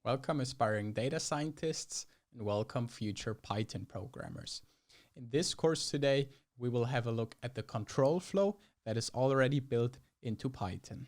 Welcome aspiring data scientists and welcome future Python programmers. In this course today, we will have a look at the control flow that is already built into Python.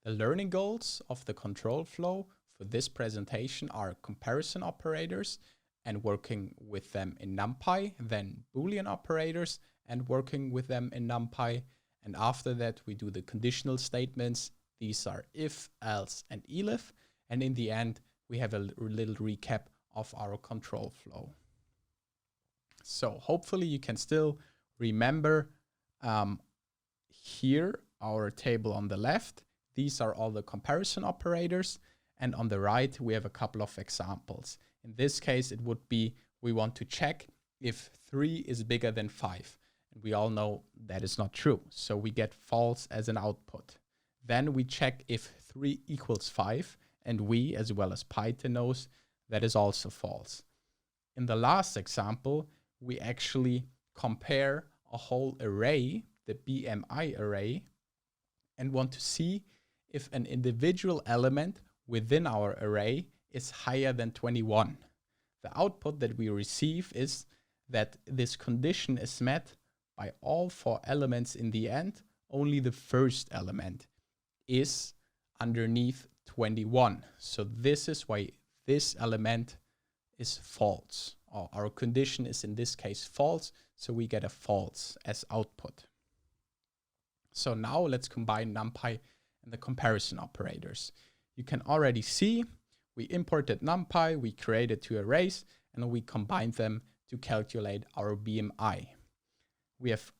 The learning goals of the control flow for this presentation are comparison operators and working with them in NumPy, then Boolean operators and working with them in NumPy. And after that, we do the conditional statements. These are if, else, and elif. And in the end, we have a little recap of our control flow. So hopefully you can still remember here our table on the left. These are all the comparison operators. And on the right, we have a couple of examples. In this case, it would be we want to check if 3 is bigger than 5. And we all know that is not true. So we get false as an output. Then we check if 3 equals 5, and we, as well as Python, knows that is also false. In the last example, we actually compare a whole array, the BMI array, and want to see if an individual element within our array is higher than 21. The output that we receive is that this condition is met by all 4 elements in the end. Only the first element is underneath 21. So this is why this element is false. Or our condition is in this case false, so we get a false as output. So now let's combine NumPy and the comparison operators. You can already see we imported NumPy, we created 2 arrays, and we combined them to calculate our BMI. We have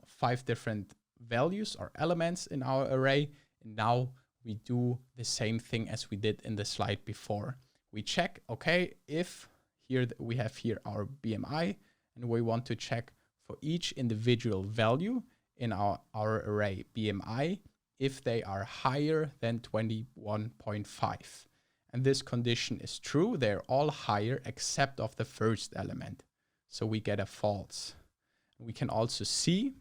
5 different values or elements in our array. Now we do the same thing as we did in the slide before. We check, okay, if here we have here our BMI, and we want to check for each individual value in our array BMI if they are higher than 21.5. And this condition is true. They're all higher except of the first element. So we get a false. We can also see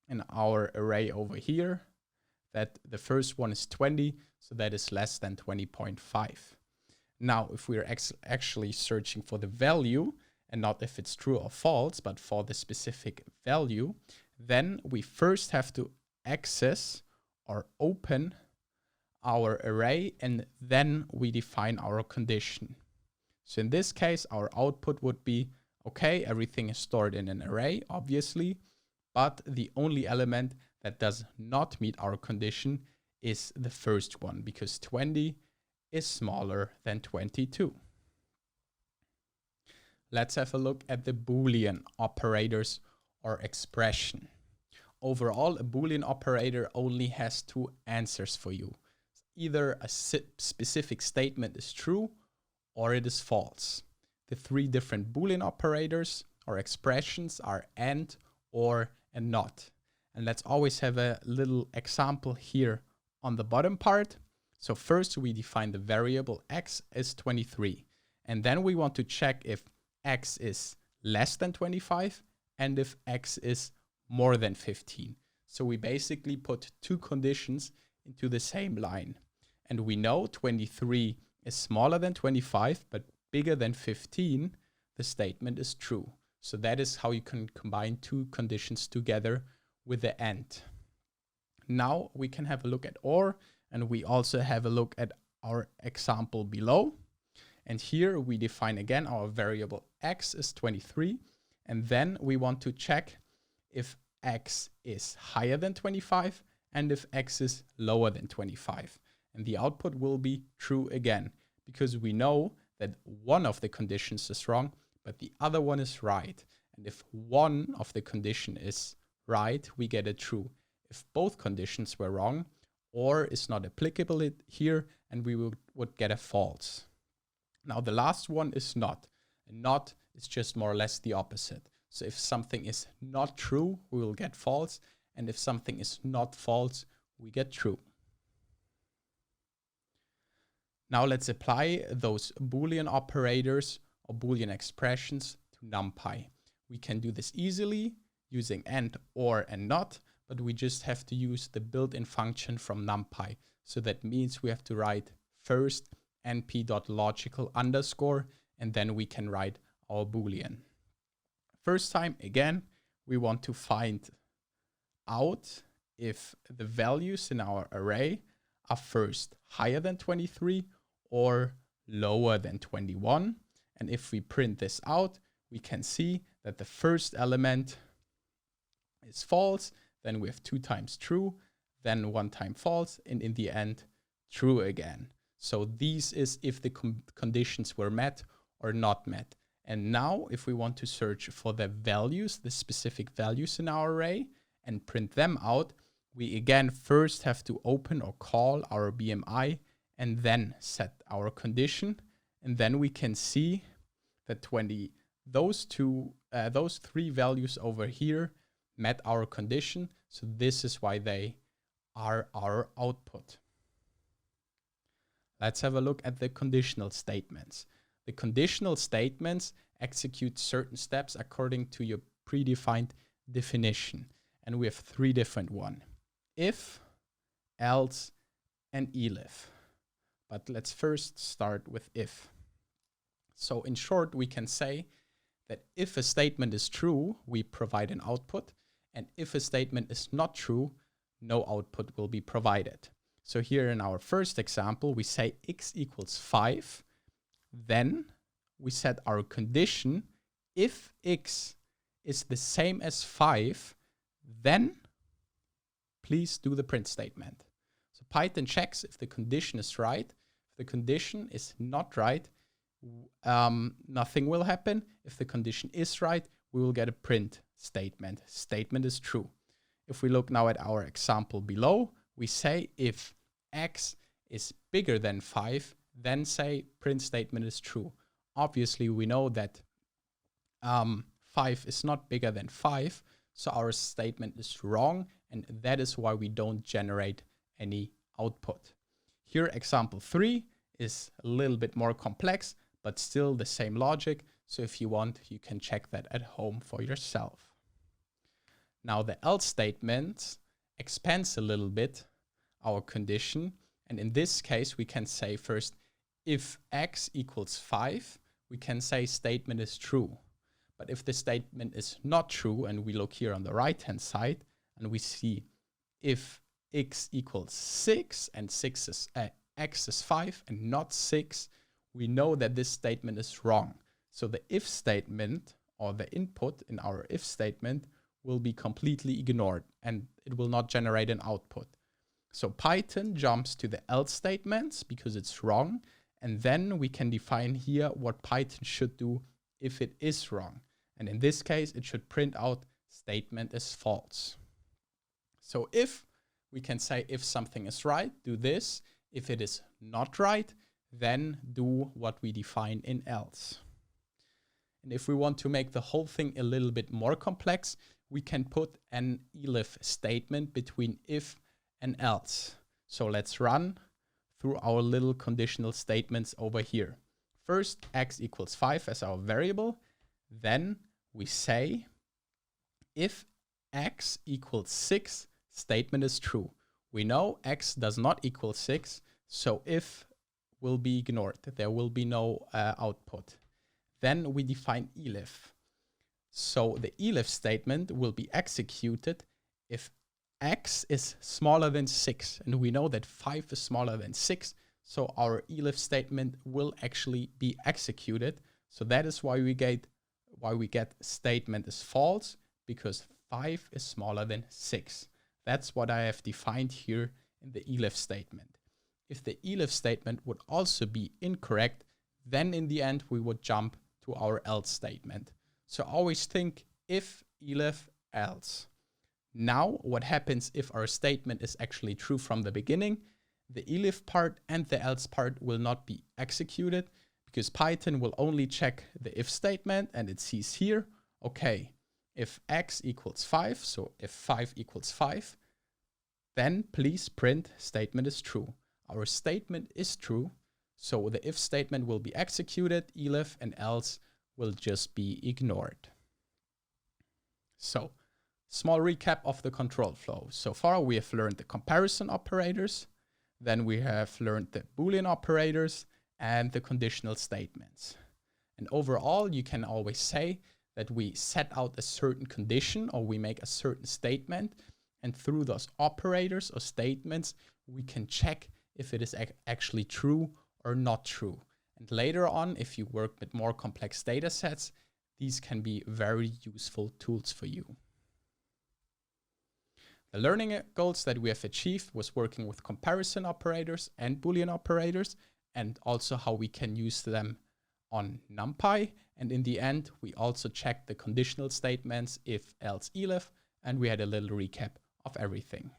in our array over here that the first one is 20, so that is less than 20.5. Now, if we're actually searching for the value, and not if it's true or false, but for the specific value, then we first have to access or open our array, and then we define our condition. So in this case, our output would be, okay, everything is stored in an array, obviously, but the only element that does not meet our condition is the first one, because 20 is smaller than 22. Let's have a look at the Boolean operators or expression. Overall, a Boolean operator only has 2 answers for you. Either a specific statement is true or it is false. The 3 different Boolean operators or expressions are and, or, and not. And let's always have a little example here on the bottom part. So first we define the variable x as 23. And then we want to check if x is less than 25 and if x is more than 15. So we basically put 2 conditions into the same line. And we know 23 is smaller than 25, but bigger than 15. The statement is true. So that is how you can combine 2 conditions together with the and. Now we can have a look at or, and we also have a look at our example below. And here we define again our variable x is 23. And then we want to check if x is higher than 25 and if x is lower than 25. And the output will be true again, because we know that one of the conditions is wrong, but the other one is right. And if one of the condition is right, we get a true. If both conditions were wrong, or is not applicable here, and we would get a false. Now the last one is not. And not is just more or less the opposite. So if something is not true, we will get false. And if something is not false, we get true. Now let's apply those Boolean operators or Boolean expressions to NumPy. We can do this easily using and, or, and not, but we just have to use the built-in function from NumPy. So that means we have to write first np.logical underscore, and then we can write our Boolean. First time, again, we want to find out if the values in our array are first higher than 23 or lower than 21. And if we print this out, we can see that the first element is false, then we have 2 times true, then 1 time false, and in the end, true again. So these is if the conditions were met or not met. And now if we want to search for the values, the specific values in our array, and print them out, we again first have to open or call our BMI and then set our condition. And then we can see that those 3 values over here met our condition. So this is why they are our output. Let's have a look at the conditional statements. The conditional statements execute certain steps according to your predefined definition. And we have 3 different ones: if, else, and elif. But let's first start with if. So in short, we can say that if a statement is true, we provide an output. And if a statement is not true, no output will be provided. So here in our first example, we say x equals 5. Then we set our condition. If x is the same as 5, then please do the print statement. So Python checks if the condition is right. If the condition is not right, nothing will happen. If the condition is right, we will get a print statement. Statement is true. If we look now at our example below, we say if x is bigger than 5, then say print statement is true. Obviously, we know that 5 is not bigger than 5, so our statement is wrong, and that is why we don't generate any output. Here, example 3 is a little bit more complex, but still the same logic. So if you want, you can check that at home for yourself. Now the else statement expands a little bit our condition. And in this case, we can say first, if x equals 5, we can say statement is true. But if the statement is not true, and we look here on the right-hand side, and we see if x equals 6 and x is 5 and not 6, we know that this statement is wrong. So the if statement, or the input in our if statement, will be completely ignored, and it will not generate an output. So Python jumps to the else statements because it's wrong, and then we can define here what Python should do if it is wrong. And in this case, it should print out statement is false. So if we can say if something is right, do this. If it is not right, then do what we define in else. And if we want to make the whole thing a little bit more complex, we can put an elif statement between if and else. So let's run through our little conditional statements over here. First, x equals 5 as our variable. Then we say if x equals 6, statement is true. We know x does not equal 6, so if will be ignored. There will be no output. Then we define elif. So the elif statement will be executed if x is smaller than 6. And we know that 5 is smaller than 6. So our elif statement will actually be executed. So that is why we get statement is false, because 5 is smaller than 6. That's what I have defined here in the elif statement. If the elif statement would also be incorrect, then in the end we would jump to our else statement. So always think if, elif, else. Now what happens if our statement is actually true from the beginning? The elif part and the else part will not be executed, because Python will only check the if statement, and it sees here, okay, if x equals 5, so if 5 equals 5, then please print statement is true. Our statement is true, so the if statement will be executed, elif, and else will just be ignored. So, small recap of the control flow. So far we have learned the comparison operators, Then we have learned the Boolean operators and the conditional statements. And overall, you can always say that we set out a certain condition or we make a certain statement, and through those operators or statements, we can check if it is actually true or not true. And later on, if you work with more complex data sets, these can be very useful tools for you. The learning goals that we have achieved was working with comparison operators and Boolean operators, and also how we can use them on NumPy. And in the end, we also checked the conditional statements, if, else, elif, and we had a little recap of everything.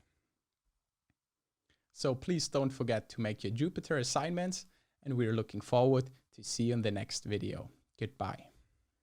So please don't forget to make your Jupyter assignments, and we're looking forward to see you in the next video. Goodbye.